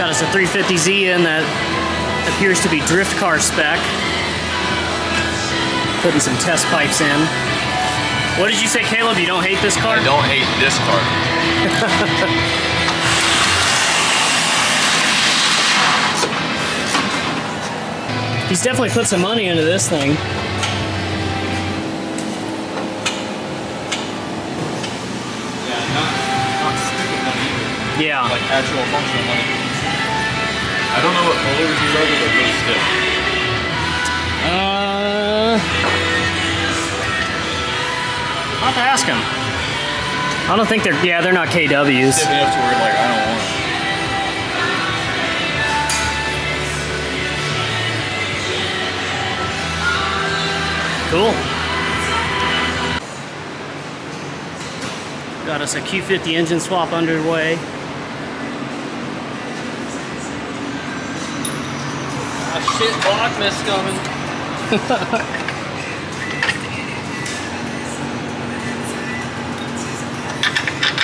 Got us a 350Z in that appears to be drift car spec. Putting some test pipes in. What did you say, Caleb? You don't hate this car? I don't hate this car. He's definitely put some money into this thing. Yeah, not stupid money either. Yeah. Like actual functional money. I don't know what colors these are, but they're really stiff. I'll have to ask him. I don't think they're, yeah, they're not KWs. Stiff enough to where like I don't want it. Cool. Got us a Q50 engine swap underway. Shit, block mist coming.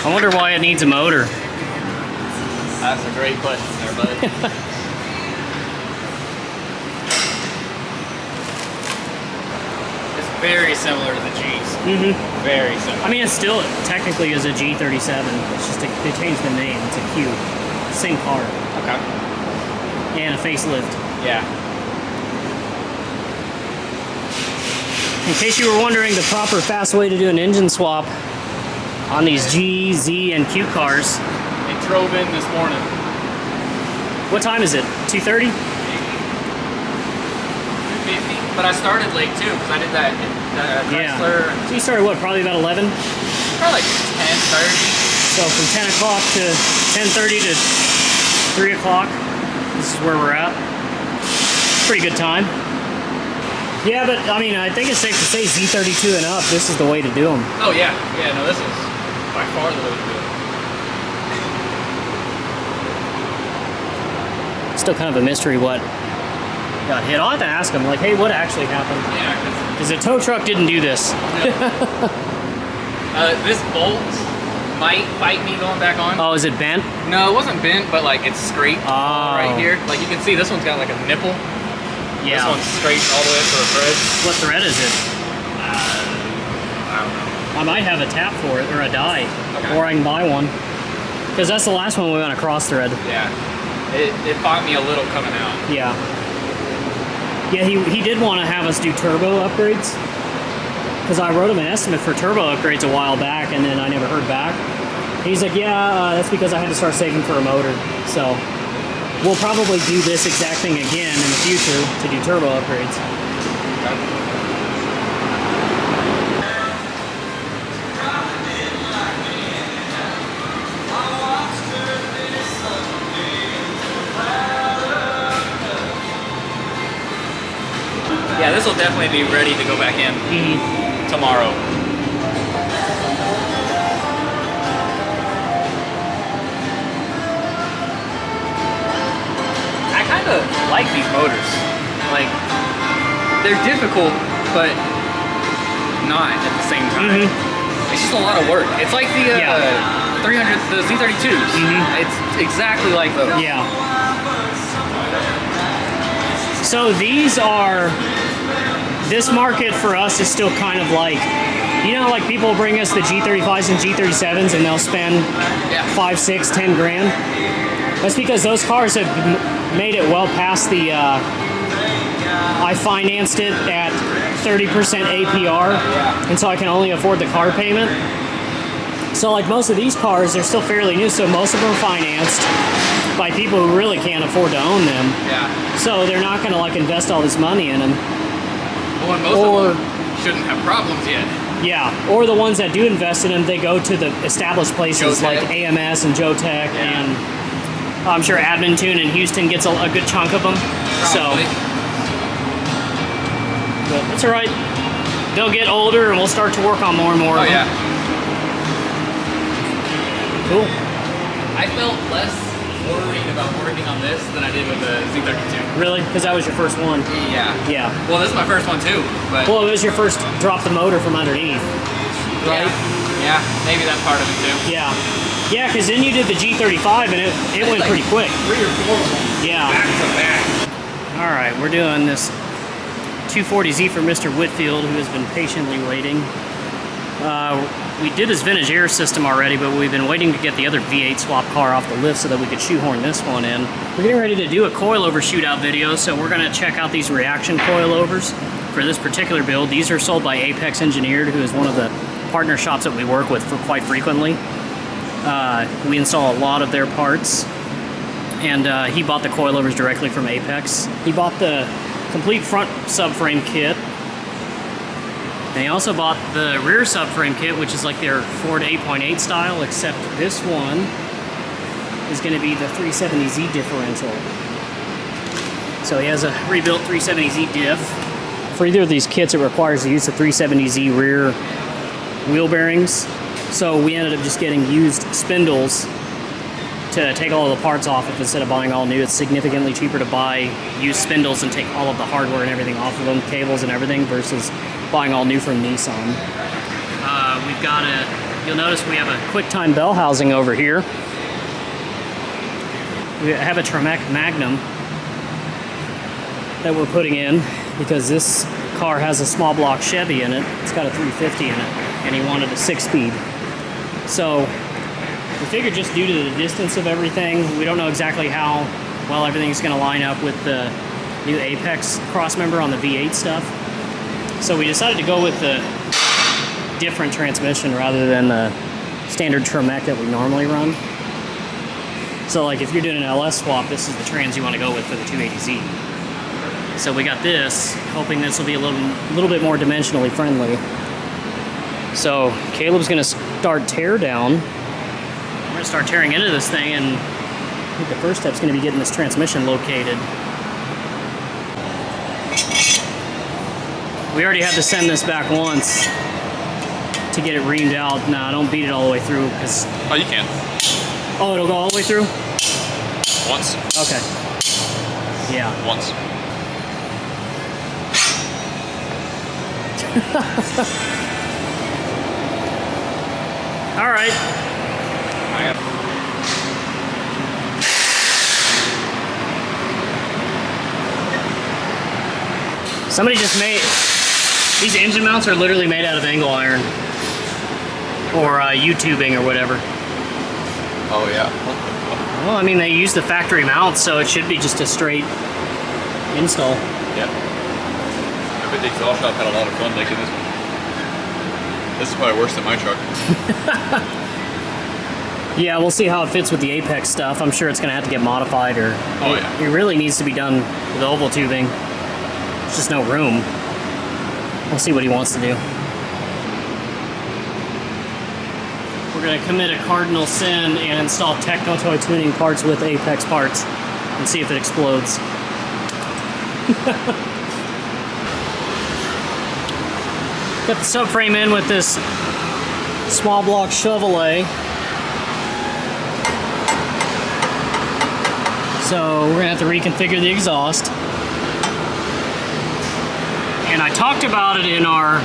I wonder why it needs a motor. That's a great question there, bud. It's very similar to the G's. Mm-hmm. Very similar. I mean, it still technically is a G37. It's just they changed the name. It's a Q. Same car. Okay. And a facelift. Yeah. In case you were wondering, the proper fast way to do an engine swap on these G, Z, and Q cars. They drove in this morning. What time is it? 2:30? 2:50. But I started late too because I did that Chrysler. Yeah. So you started what? Probably about 11? Probably like 10:30. So from 10 o'clock to 10:30 to 3 o'clock. This is where we're at. Pretty good time. Yeah, but I mean, I think it's safe to say Z32 and up, this is the way to do them. Oh yeah, yeah, no, this is by far the way to do it. Still kind of a mystery what got hit. I'll have to ask him, like, hey, what actually happened? Yeah, because the tow truck didn't do this. This bolt might fight me going back on. Oh, is it bent? No, it wasn't bent, but like it's scraped right here. Like you can see, this one's got like a nipple. Yeah. This one's straight all the way up to the thread. What thread is it? I don't know. I might have a tap for it, or a die. Okay. Or I can buy one. Because that's the last one we went to cross thread. Yeah. It fought me a little coming out. Yeah. Yeah, he did want to have us do turbo upgrades. Because I wrote him an estimate for turbo upgrades a while back, and then I never heard back. He's like, yeah, that's because I had to start saving for a motor. So we'll probably do this exact thing again in the future to do turbo upgrades. Yeah, this will definitely be ready to go back in tomorrow. I kind of like these motors. Like, they're difficult, but not at the same time. It's just a lot of work. It's like the the Z32s. It's exactly like those. Yeah. So these are, this market for us is still kind of like, you know, like people bring us the G35s and G37s and they'll spend 5, 6, 10 grand. That's because those cars have made it well past the, I financed it at 30% APR, and so I can only afford the car payment. So like most of these cars, they're still fairly new, so most of them are financed by people who really can't afford to own them. Yeah. So they're not going to like invest all this money in them. Well, and most of them shouldn't have problems yet. Yeah, or the ones that do invest in them, they go to the established places like AMS and Jotech, and I'm sure Admintune in Houston gets a good chunk of them. Probably. So, but that's all right. They'll get older, and we'll start to work on more and more of them. Yeah. Cool. I felt less worried about working on this than I did with the Z32. Really? Because that was your first one? Yeah. Yeah. Well, this is my first one too, but... Well, it was your first drop the motor from underneath, right? Yeah, maybe that's part of it too. Yeah. Yeah, because then you did the G35 and it went like pretty quick. 3 or 4 of them. Yeah. Back to back. All right, we're doing this 240Z for Mr. Whitfield, who has been patiently waiting. We did his vintage air system already, but we've been waiting to get the other V8 swap car off the lift so that we could shoehorn this one in. We're getting ready to do a coilover shootout video, so we're going to check out these reaction coilovers for this particular build. These are sold by Apex Engineered, who is one of the partner shops that we work with for quite frequently. We install a lot of their parts, and he bought the coilovers directly from Apex. He bought the complete front subframe kit, and he also bought the rear subframe kit, which is like their Ford 8.8 style, except this one is going to be the 370Z differential. So he has a rebuilt 370Z diff. For either of these kits, it requires the use of 370Z rear wheel bearings. So we ended up just getting used spindles to take all of the parts off of instead of buying all new. It's significantly cheaper to buy used spindles and take all of the hardware and everything off of them, cables and everything, versus buying all new from Nissan. We've got you'll notice we have a QuickTime bell housing over here. We have a Tremec Magnum that we're putting in because this car has a small block Chevy in it. It's got a 350 in it, and he wanted a 6-speed. So we figured, just due to the distance of everything, we don't know exactly how well everything's going to line up with the new Apex Crossmember on the V8 stuff. So we decided to go with the different transmission rather than the standard Tremec that we normally run. So like if you're doing an LS swap, this is the trans you want to go with for the 280Z. So we got this, hoping this will be a little bit more dimensionally friendly. So Caleb's going to start teardown. We're going to start tearing into this thing, and I think the first step's going to be getting this transmission located. We already had to send this back once to get it reamed out. Nah, don't beat it all the way through, because... Oh, you can. Oh, it'll go all the way through? Once. Okay. Yeah. Once. All right. Somebody just made... These engine mounts are literally made out of angle iron. Or U-tubing or whatever. Oh, yeah. Well, I mean, they use the factory mounts, so it should be just a straight install. Yeah. I bet the exhaust shop had a lot of fun making this one. This is probably worse than my truck. Yeah, we'll see how it fits with the Apex stuff. I'm sure it's going to have to get modified, or Oh, yeah. it really needs to be done with oval tubing. There's just no room. We'll see what he wants to do. We're going to commit a cardinal sin and install Techno-Toy tuning parts with Apex parts and see if it explodes. Got the subframe in with this small block Chevrolet. So we're gonna have to reconfigure the exhaust. And I talked about it in our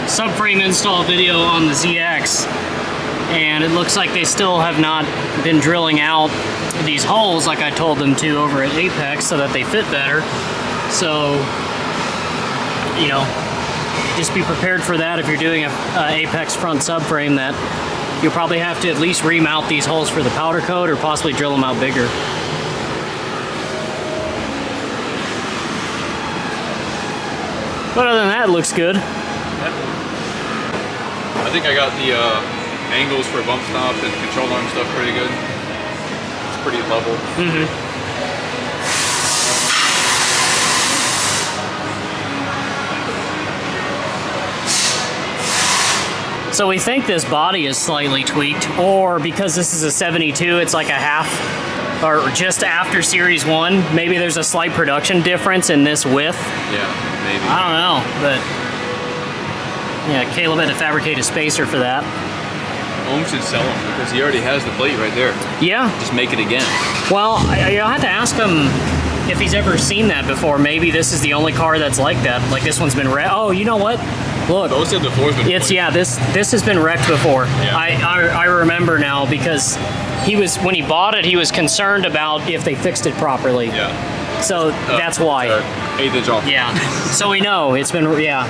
subframe install video on the ZX, and it looks like they still have not been drilling out these holes like I told them to over at Apex so that they fit better. So, you know, just be prepared for that if you're doing a Apex front subframe, that you'll probably have to at least remount these holes for the powder coat or possibly drill them out bigger. But other than that, it looks good. I think I got the angles for bump stops and control arm stuff pretty good. It's pretty level. Mm-hmm. So we think this body is slightly tweaked, or because this is a 72, it's like a half, or just after Series 1, maybe there's a slight production difference in this width. Yeah, maybe. I don't know, but yeah, Caleb had to fabricate a spacer for that. Ohm should sell them because he already has the plate right there. Yeah. Just make it again. Well, I'll have to ask him if he's ever seen that before. Maybe this is the only car that's like that. Like this one's been oh, you know what? Look, Most of the floor's been it's replaced. yeah. This has been wrecked before. Yeah. I remember now because when he bought it, he was concerned about if they fixed it properly. Yeah. So that's why. 1/8 inch off. Yeah. So we know it's been yeah.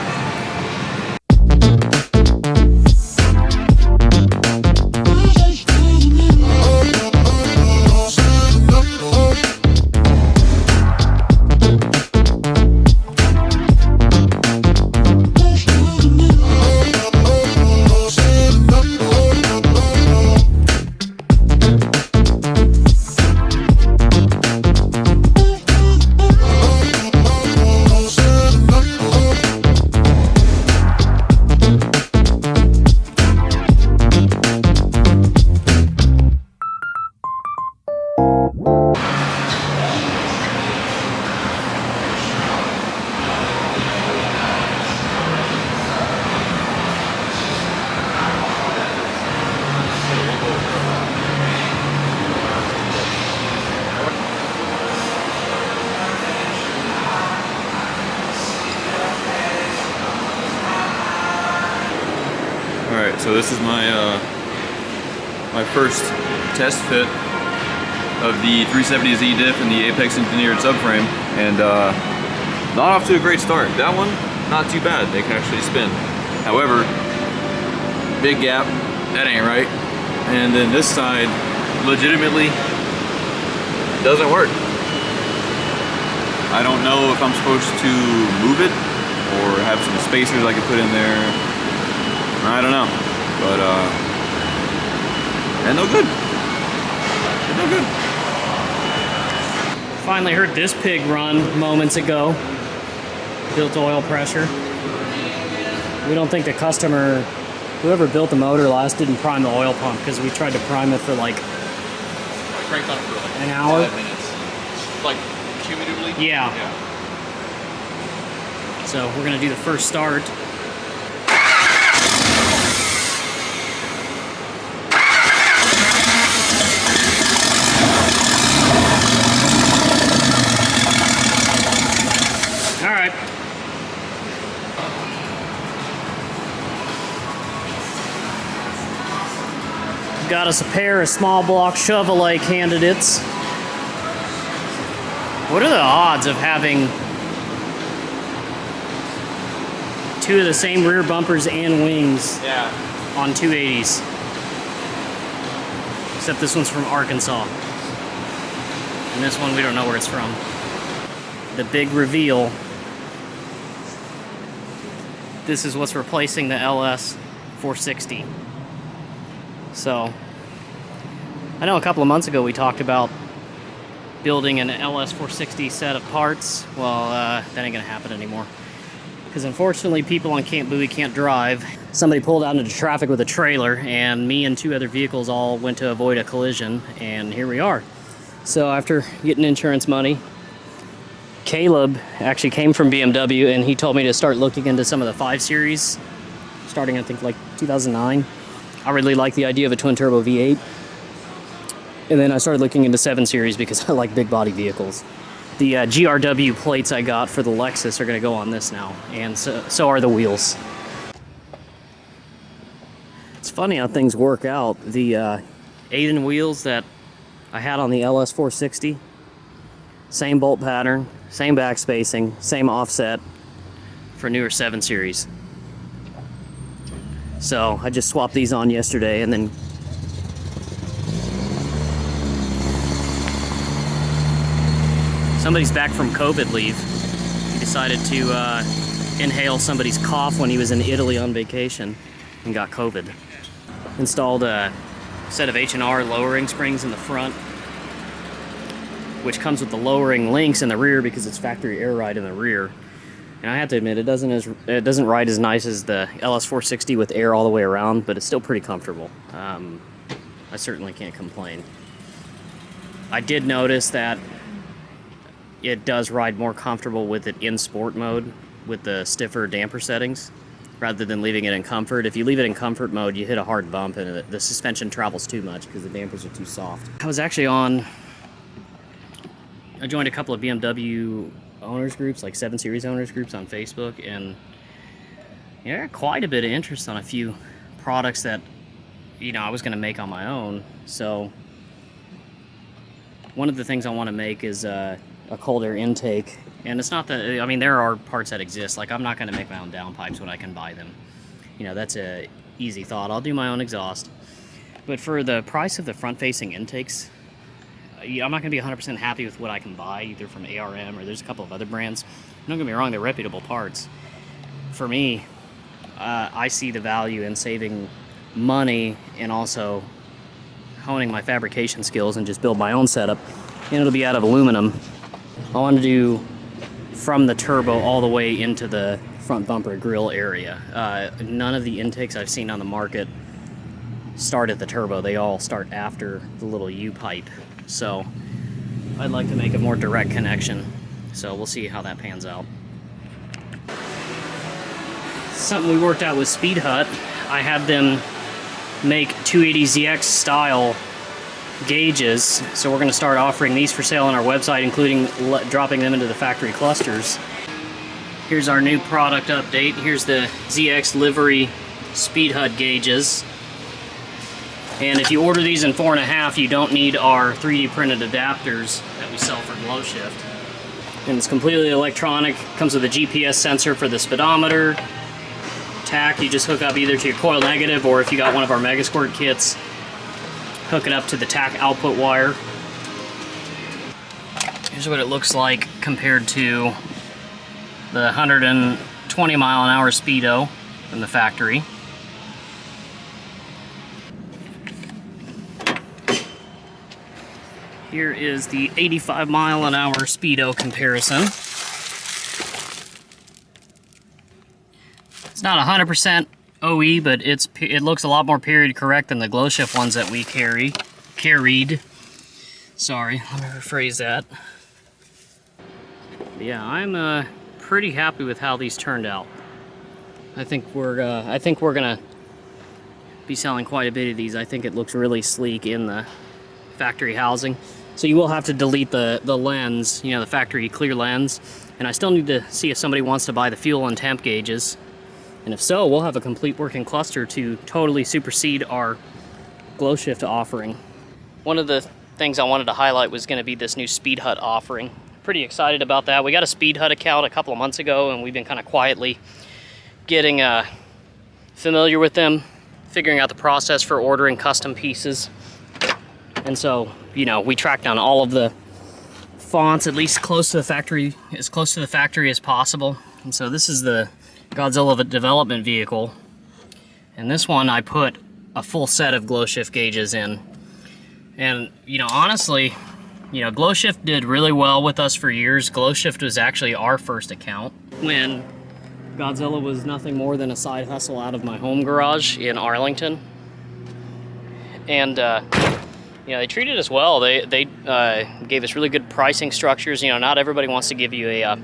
Alright, so this is my my first test fit of the 370Z diff and the Apex engineered subframe, and not off to a great start. That one, not too bad. They can actually spin. However, big gap, that ain't right. And then this side, legitimately, doesn't work. I don't know if I'm supposed to move it or have some spacers I could put in there. I don't know, but and no good. No good. Finally heard this pig run moments ago. Built oil pressure. We don't think the customer, whoever built the motor last, didn't prime the oil pump because we tried to prime it for like I cranked on it for like an hour. 5 minutes. Like cumulatively? Yeah. So we're gonna do the first start. All right. Got us a pair of small block Chevrolet candidates. What are the odds of having two of the same rear bumpers and wings on 280s? Except this one's from Arkansas. And this one, we don't know where it's from. The big reveal. This is what's replacing the LS460. So, I know a couple of months ago we talked about building an LS460 set of parts. Well, that ain't gonna happen anymore. Because unfortunately, people on Camp Bowie can't drive. Somebody pulled out into traffic with a trailer, and me and two other vehicles all went to avoid a collision, and here we are. So after getting insurance money, Caleb actually came from BMW, and he told me to start looking into some of the 5 Series, starting I think like 2009. I really like the idea of a twin turbo V8. And then I started looking into 7 Series because I like big body vehicles. The GRW plates I got for the Lexus are going to go on this now, and so are the wheels. It's funny how things work out. The Aiden wheels that I had on the LS460, same bolt pattern, same back spacing, same offset for newer 7 Series. So I just swapped these on yesterday, and then somebody's back from COVID leave. He decided to inhale somebody's cough when he was in Italy on vacation and got COVID. Installed a set of H&R lowering springs in the front, which comes with the lowering links in the rear because it's factory air ride in the rear. And I have to admit, it doesn't ride as nice as the LS460 with air all the way around, but it's still pretty comfortable. I certainly can't complain. I did notice that it does ride more comfortable with it in sport mode with the stiffer damper settings rather than leaving it in comfort. If you leave it in comfort mode, you hit a hard bump and the suspension travels too much because the dampers are too soft. I joined a couple of BMW owners groups, like 7 Series owners groups on Facebook, and Yeah, quite a bit of interest on a few products that, you know, I was going to make on my own. So one of the things I want to make is a cold air intake. And it's not that, I mean, there are parts that exist. Like, I'm not going to make my own downpipes when I can buy them. You know, that's a easy thought. I'll do my own exhaust. But for the price of the front-facing intakes, I'm not going to be 100% happy with what I can buy, either from ARM or there's a couple of other brands. Don't get me wrong, they're reputable parts. For me, I see the value in saving money and also honing my fabrication skills and just build my own setup. And it'll be out of aluminum. I want to do from the turbo all the way into the front bumper grill area. None of the intakes I've seen on the market start at the turbo. They all start after the little U-pipe. So I'd like to make a more direct connection. So we'll see how that pans out. Something we worked out with Speedhut. I had them make 280ZX style gauges, so we're going to start offering these for sale on our website, including dropping them into the factory clusters. Here's our new product update. Here's the ZX livery Speedhut gauges. And if you order these in 4.5, you don't need our 3D printed adapters that we sell for Glowshift. And it's completely electronic. Comes with a GPS sensor for the speedometer. Tack, you just hook up either to your coil negative, or if you got one of our Megasquirt kits, hook it up to the tack output wire. Here's what it looks like compared to the 120 mile an hour Speedo from the factory. Here is the 85 mile an hour Speedo comparison. It's not 100% OE, but it looks a lot more period correct than the Glowshift ones that we carried. Sorry, let me rephrase that. But yeah, I'm pretty happy with how these turned out. I think we're gonna be selling quite a bit of these. I think it looks really sleek in the factory housing. So you will have to delete the lens, you know, the factory clear lens. And I still need to see if somebody wants to buy the fuel and temp gauges. And if so, we'll have a complete working cluster to totally supersede our Glowshift offering. One of the things I wanted to highlight was going to be this new Speedhut offering. Pretty excited about that. We got a Speedhut account a couple of months ago, and we've been kind of quietly getting familiar with them, figuring out the process for ordering custom pieces. And so, you know, we tracked down all of the fonts at least close to the factory, as close to the factory as possible. And so this is the Godzilla development vehicle, and this one I put a full set of Glowshift gauges in. And you know, honestly, you know, Glowshift did really well with us for years. Glowshift was actually our first account when Godzilla was nothing more than a side hustle out of my home garage in Arlington. And you know, they treated us well. They gave us really good pricing structures. You know, not everybody wants to give you a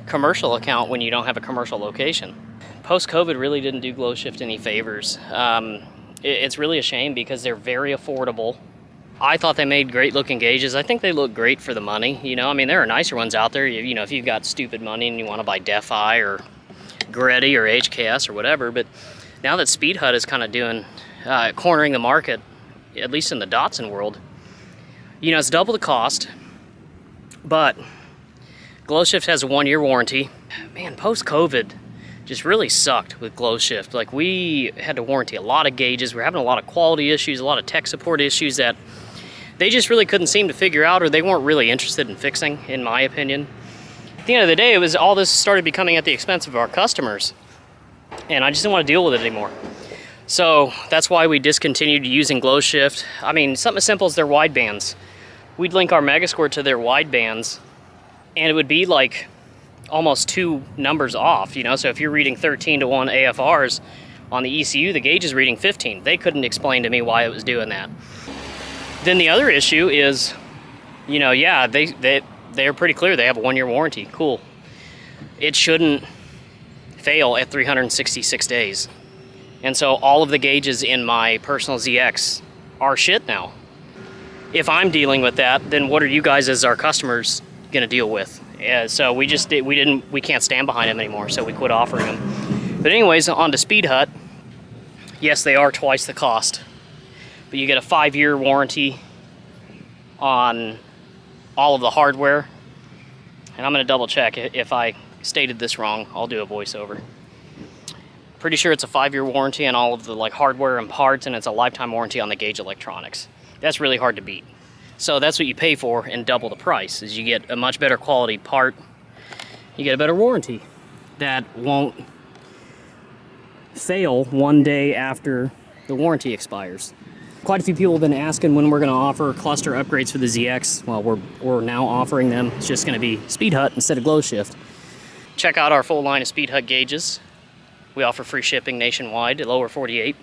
commercial account when you don't have a commercial location. Post-COVID really didn't do Glowshift any favors. It's really a shame because they're very affordable. I thought they made great looking gauges. I think they look great for the money. You know, I mean, there are nicer ones out there. You know, if you've got stupid money and you want to buy Defi or Greddy or HKS or whatever. But now that Speedhut is kind of doing, cornering the market, at least in the Datsun world, you know, it's double the cost, but Glowshift has a 1-year warranty. Man, post-COVID just really sucked with Glowshift. Like, we had to warranty a lot of gauges. We're having a lot of quality issues, a lot of tech support issues that they just really couldn't seem to figure out, or they weren't really interested in fixing, in my opinion. At the end of the day, it was all this started becoming at the expense of our customers, and I just didn't want to deal with it anymore. So that's why we discontinued using Glowshift. I mean, something as simple as their widebands. We'd link our Megasquirt to their widebands, and it would be like almost 2 numbers off, you know? So if you're reading 13 to 1 AFRs on the ECU, the gauge is reading 15. They couldn't explain to me why it was doing that. Then the other issue is, you know, yeah, they're pretty clear. They have a 1-year warranty. Cool. It shouldn't fail at 366 days. And so all of the gauges in my personal ZX are shit now. If I'm dealing with that, then what are you guys as our customers gonna deal with? So we can't stand behind them anymore, so we quit offering them. But anyways, on to Speedhut. Yes, they are twice the cost, but you get a 5-year warranty on all of the hardware. And I'm going to double check. If I stated this wrong, I'll do a voiceover. Pretty sure it's a 5-year warranty on all of the like hardware and parts, and it's a lifetime warranty on the gauge electronics. That's really hard to beat. So that's what you pay for, and double the price is you get a much better quality part. You get a better warranty that won't fail one day after the warranty expires. Quite a few people have been asking when we're going to offer cluster upgrades for the ZX. Well, we're now offering them. It's just going to be Speedhut instead of Glowshift. Check out our full line of Speedhut gauges. We offer free shipping nationwide to lower 48.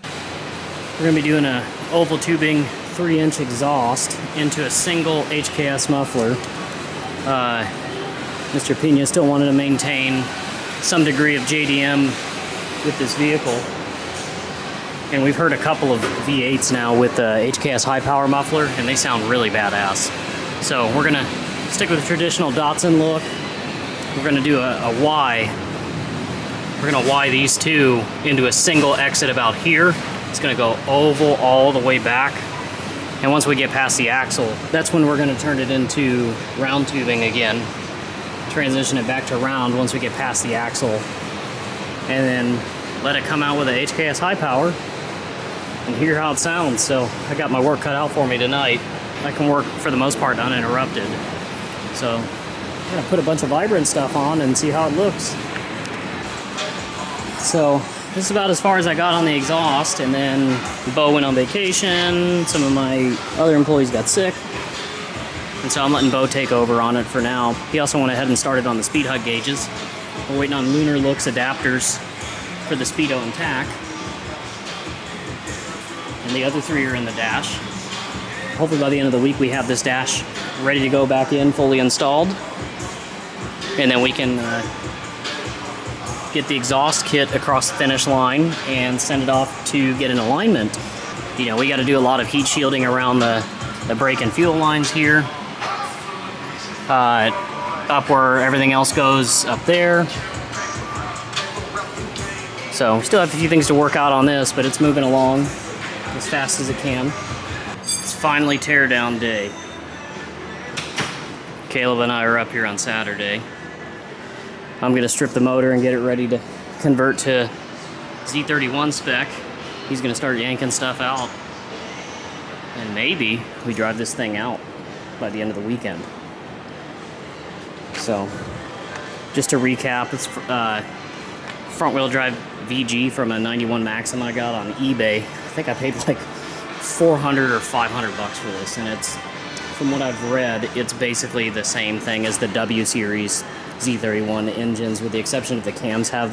We're going to be doing a oval tubing 3-inch exhaust into a single HKS muffler. Mr. Pena still wanted to maintain some degree of JDM with this vehicle. And we've heard a couple of V8s now with the HKS high power muffler, and they sound really badass. So we're gonna stick with the traditional Datsun look. We're gonna do a Y. We're gonna Y these two into a single exit about here. It's gonna go oval all the way back. And once we get past the axle, that's when we're gonna turn it into round tubing again. Transition it back to round once we get past the axle. And then let it come out with a HKS high power and hear how it sounds. So I got my work cut out for me tonight. I can work for the most part uninterrupted. So I'm gonna put a bunch of vibrant stuff on and see how it looks. So this is about as far as I got on the exhaust, and then Bo went on vacation, some of my other employees got sick, and so I'm letting Bo take over on it for now. He also went ahead and started on the Speedhut gauges. We're waiting on Lunar Looks adapters for the Speedo and TAC. And the other 3 are in the dash. Hopefully by the end of the week we have this dash ready to go back in, fully installed. And then we can get the exhaust kit across the finish line and send it off to get an alignment. You know, we got to do a lot of heat shielding around the brake and fuel lines here. Up where everything else goes up there. So we still have a few things to work out on this, but it's moving along as fast as it can. It's finally teardown day. Caleb and I are up here on Saturday. I'm gonna strip the motor and get it ready to convert to Z31 spec. He's gonna start yanking stuff out. And maybe we drive this thing out by the end of the weekend. So, just to recap, it's front-wheel drive VG from a 91 Maxim I got on eBay. I think I paid like $400 or $500 for this, and it's, from what I've read, it's basically the same thing as the W Series Z31 engines, with the exception of the cams have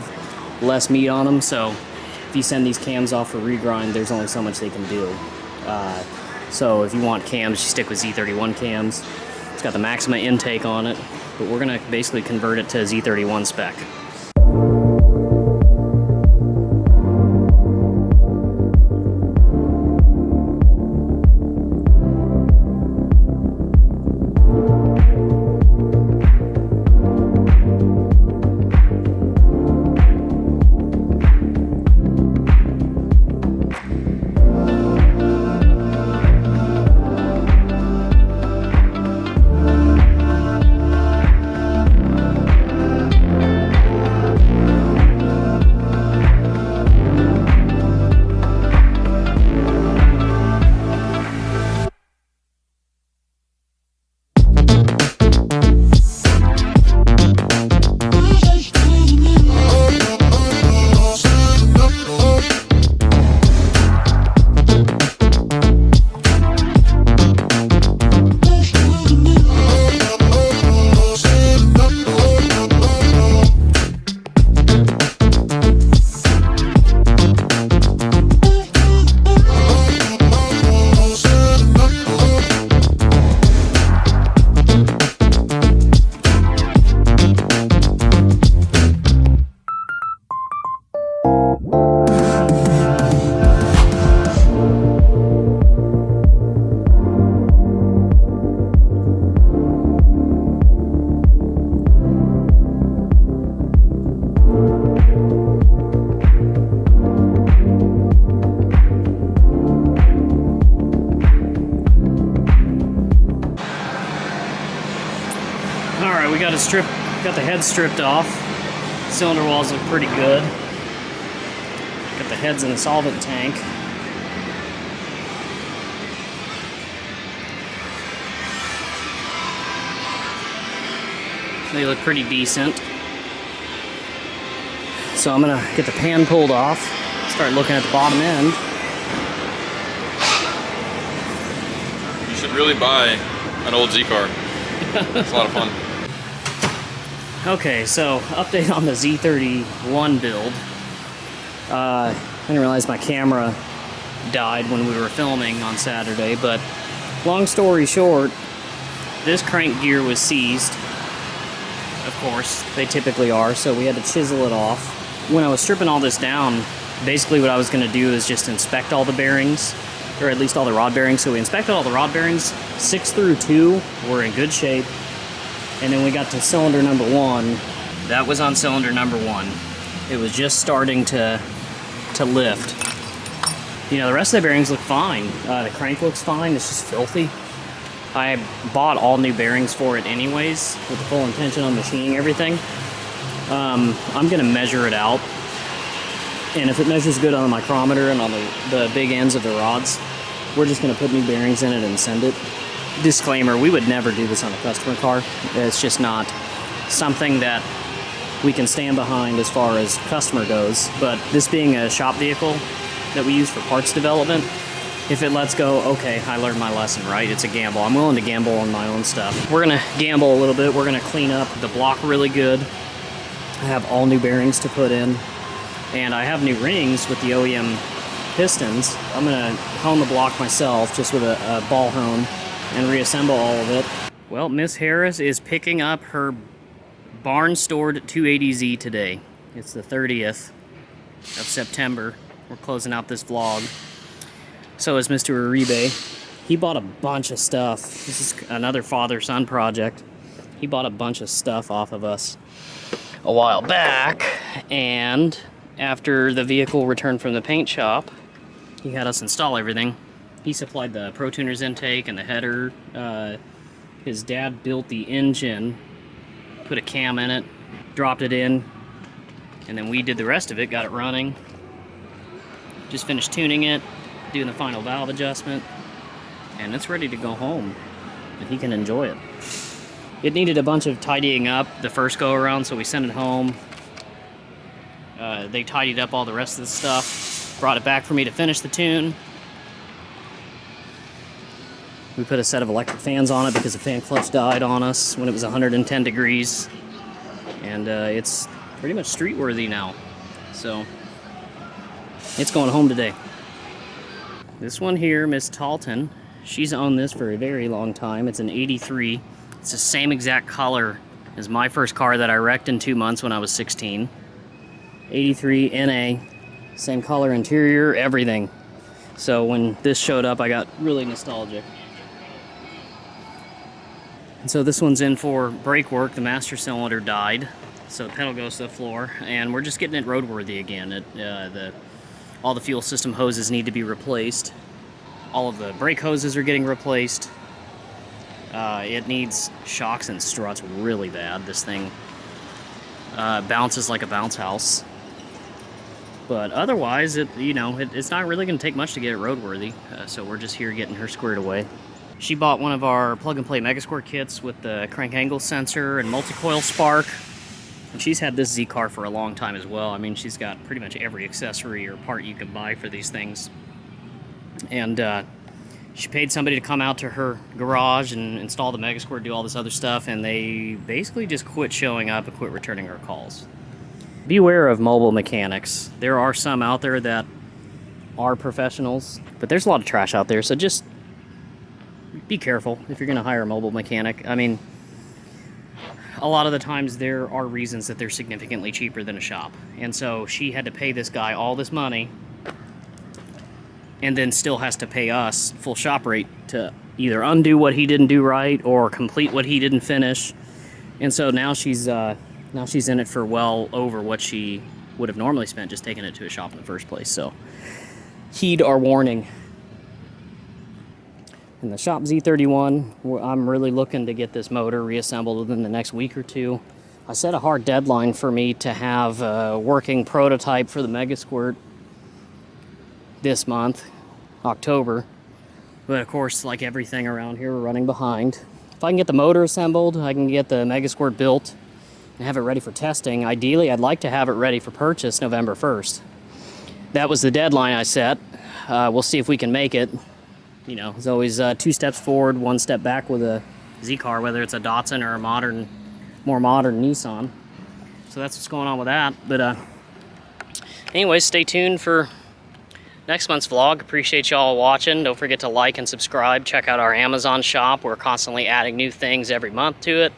less meat on them. So, if you send these cams off for regrind, there's only so much they can do. So, if you want cams, you stick with Z31 cams. It's got the Maxima intake on it, but we're gonna basically convert it to Z31 spec. got the head stripped off. Cylinder walls look pretty good. Got the heads in the solvent tank. They look pretty decent. So I'm gonna get the pan pulled off, start looking at the bottom end. You should really buy an old Z car. It's a lot of fun. Okay, so update on the Z31 build. I didn't realize my camera died when we were filming on Saturday, but long story short, this crank gear was seized. Of course, they typically are, so we had to chisel it off. When I was stripping all this down, basically what I was going to do is just inspect all the bearings, or at least all the rod bearings. So we inspected all the rod bearings, 6 through 2 were in good shape, and then we got to cylinder number 1. That was on cylinder number 1. It was just starting to lift. You know, the rest of the bearings look fine. The crank looks fine, it's just filthy. I bought all new bearings for it anyways, with the full intention on machining everything. I'm gonna measure it out, and if it measures good on the micrometer and on the big ends of the rods, we're just gonna put new bearings in it and send it. Disclaimer, we would never do this on a customer car. It's just not something that we can stand behind as far as customer goes, but this being a shop vehicle that we use for parts development, if it lets go, okay, I learned my lesson, right? It's a gamble. I'm willing to gamble on my own stuff. We're gonna gamble a little bit. We're gonna clean up the block really good. I have all new bearings to put in, and I have new rings with the OEM pistons. I'm gonna hone the block myself, just with a ball hone, and reassemble all of it. Well, Miss Harris is picking up her barn-stored 280Z today. It's the 30th of September. We're closing out this vlog. So is Mr. Uribe. He bought a bunch of stuff. This is another father-son project. He bought a bunch of stuff off of us a while back, and after the vehicle returned from the paint shop, he had us install everything. He supplied the Pro Tuners intake and the header. His dad built the engine, put a cam in it, dropped it in, and then we did the rest of it, got it running. Just finished tuning it, doing the final valve adjustment, and it's ready to go home, and he can enjoy it. It needed a bunch of tidying up the first go around, so we sent it home. They tidied up all the rest of the stuff, brought it back for me to finish the tune. We put a set of electric fans on it because the fan clutch died on us when it was 110 degrees, and it's pretty much street worthy now, so it's going home today. This one here, Miss Talton, she's owned this for a very long time. It's an 83. It's the same exact color as my first car that I wrecked in 2 months when I was 16. 83 NA, same color interior, everything. So when this showed up, I got really nostalgic. And so this one's in for brake work. The master cylinder died, so the pedal goes to the floor, and we're just getting it roadworthy again. All the fuel system hoses need to be replaced. All of the brake hoses are getting replaced. It needs shocks and struts really bad. This thing bounces like a bounce house. But otherwise, it's not really going to take much to get it roadworthy. So we're just here getting her squared away. She bought one of our plug-and-play Megascore kits with the crank angle sensor and multi-coil spark. And she's had this Z car for a long time as well. I mean, she's got pretty much every accessory or part you can buy for these things. And she paid somebody to come out to her garage and install the Megascore, do all this other stuff, and they basically just quit showing up and quit returning her calls. Beware of mobile mechanics. There are some out there that are professionals, but there's a lot of trash out there, so just be careful if you're going to hire a mobile mechanic. I mean, a lot of the times there are reasons that they're significantly cheaper than a shop. And so she had to pay this guy all this money and then still has to pay us full shop rate to either undo what he didn't do right or complete what he didn't finish. And so now she's in it for well over what she would have normally spent just taking it to a shop in the first place. So heed our warning. And the Shop Z31, I'm really looking to get this motor reassembled within the next week or two. I set a hard deadline for me to have a working prototype for the Mega Squirt this month, October. But of course, like everything around here, we're running behind. If I can get the motor assembled, I can get the Mega Squirt built and have it ready for testing. Ideally, I'd like to have it ready for purchase November 1st. That was the deadline I set. We'll see if we can make it. You know, there's always 2 steps forward, 1 step back with a Z-car, whether it's a Datsun or a more modern Nissan. So that's what's going on with that. But anyways, stay tuned for next month's vlog. Appreciate y'all watching. Don't forget to like and subscribe. Check out our Amazon shop. We're constantly adding new things every month to it.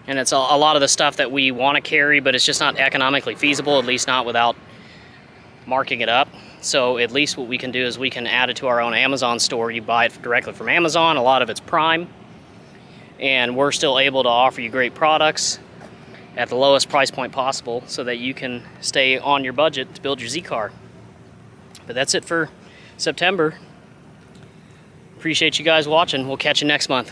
And it's a lot of the stuff that we want to carry, but it's just not economically feasible, at least not without marking it up. So at least what we can do is we can add it to our own Amazon store. You buy it directly from Amazon. A lot of it's Prime. And we're still able to offer you great products at the lowest price point possible so that you can stay on your budget to build your Z-car. But that's it for September. Appreciate you guys watching. We'll catch you next month.